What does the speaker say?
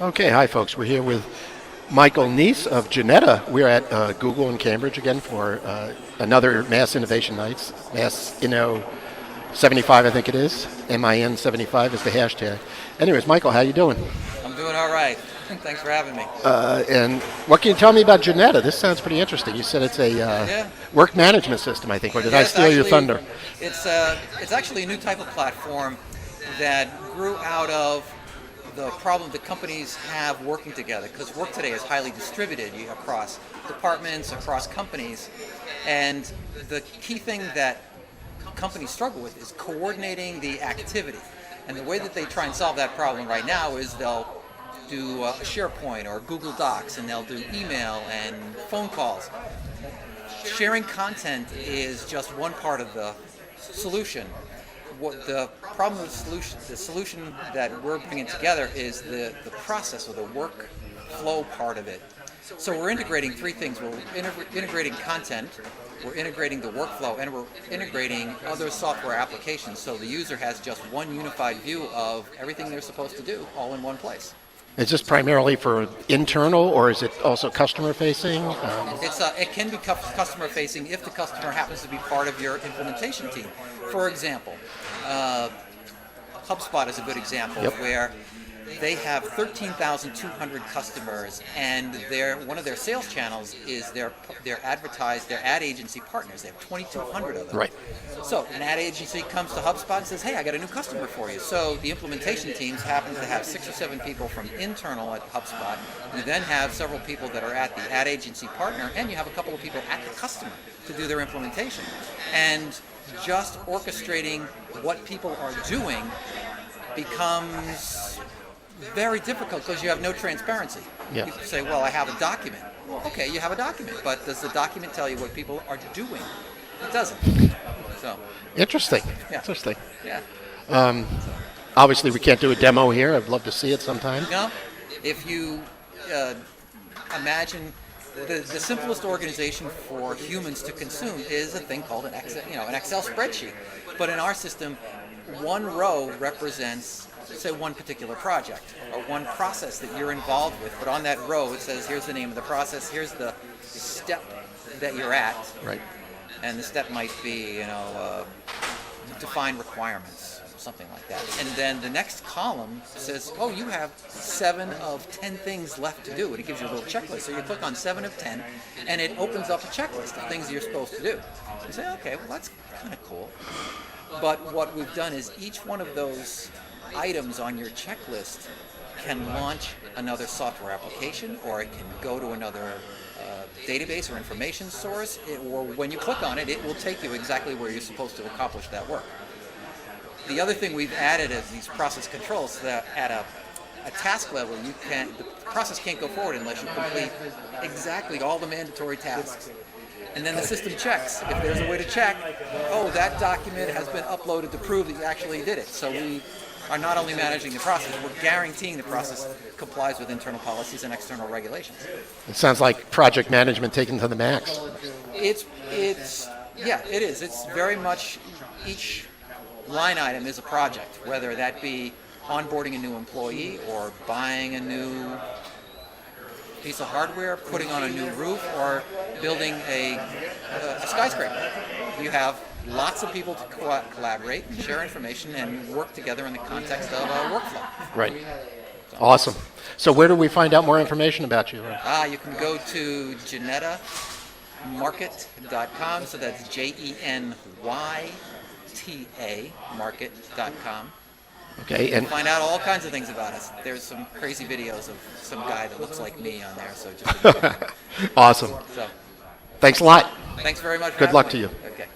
Okay, hi folks. We're here with Michael Neece of Jenyta. We're at Google in Cambridge again for another Mass Innovation Nights. Mass Inno 75, I think it is. MIN 75 is the hashtag. Anyways, Michael, how you doing? I'm doing all right. Thanks for having me. And what can you tell me about Jenyta? This sounds pretty interesting. You said it's a work management system, I think, or did I steal your thunder? It's actually a new type of platform that grew out of the problem that companies have working together, because work today is highly distributed across departments, across companies, and the key thing that companies struggle with is coordinating the activity. And the way that they try and solve that problem right now is they'll do SharePoint or Google Docs, and they'll do email and phone calls. Sharing content is just one part of the solution. What the problem with the solution that we're bringing together is the process or the workflow part of it. So we're integrating three things. We're integrating content, we're integrating the workflow, and we're integrating other software applications, so the user has just one unified view of everything they're supposed to do all in one place. Is this primarily for internal, or is it also customer-facing? It can be customer-facing if the customer happens to be part of your implementation team. For example, HubSpot is a good example where they have 13,200 customers, and one of their sales channels is their ad agency partners. They have 2,200 of them. Right. So an ad agency comes to HubSpot and says, "Hey, I got a new customer for you." So the implementation teams happen to have 6 or 7 people from internal at HubSpot. You then have several people that are at the ad agency partner, and you have a couple of people at the customer to do their implementation. And just orchestrating what people are doing becomes very difficult because you have no transparency. Yeah. People say, "Well, I have a document." Well, okay, you have a document, but does the document tell you what people are doing? It doesn't. So Interesting. Yeah. Interesting. yeah. Obviously, we can't do a demo here. I'd love to see it sometime. No, if you imagine the simplest organization for humans to consume is a thing called an Excel spreadsheet. But in our system, one row represents, say, one particular project or one process that you're involved with. But on that row, it says, here's the name of the process, here's the step that you're at. Right. And the step might be, define requirements, something like that. And then the next column says, oh, you have 7 of 10 things left to do. And it gives you a little checklist. So you click on 7 of 10, and it opens up a checklist of things you're supposed to do. You say, okay, well, that's kind of cool. But what we've done is each one of those items on your checklist can launch another software application, or it can go to another database or information source, or when you click on it, it will take you exactly where you're supposed to accomplish that work. The other thing we've added is these process controls, so that at a task level, the process can't go forward unless you complete exactly all the mandatory tasks. And then the system checks. If there's a way to check, oh, that document has been uploaded to prove that you actually did it. So we are not only managing the process, we're guaranteeing the process complies with internal policies and external regulations. It sounds like project management taken to the max. It is. It's very much each line item is a project, whether that be onboarding a new employee or buying a new piece of hardware, putting on a new roof, or building a skyscraper. You have lots of people to collaborate and share information and work together in the context of a workflow. Right. Awesome. So where do we find out more information about you? You can go to jenyta.market.com, so that's Jenyta market.com. Okay, and find out all kinds of things about us. There's some crazy videos of some guy that looks like me on there, so just awesome. So Thanks a lot. thanks very much. Good luck to you. Okay.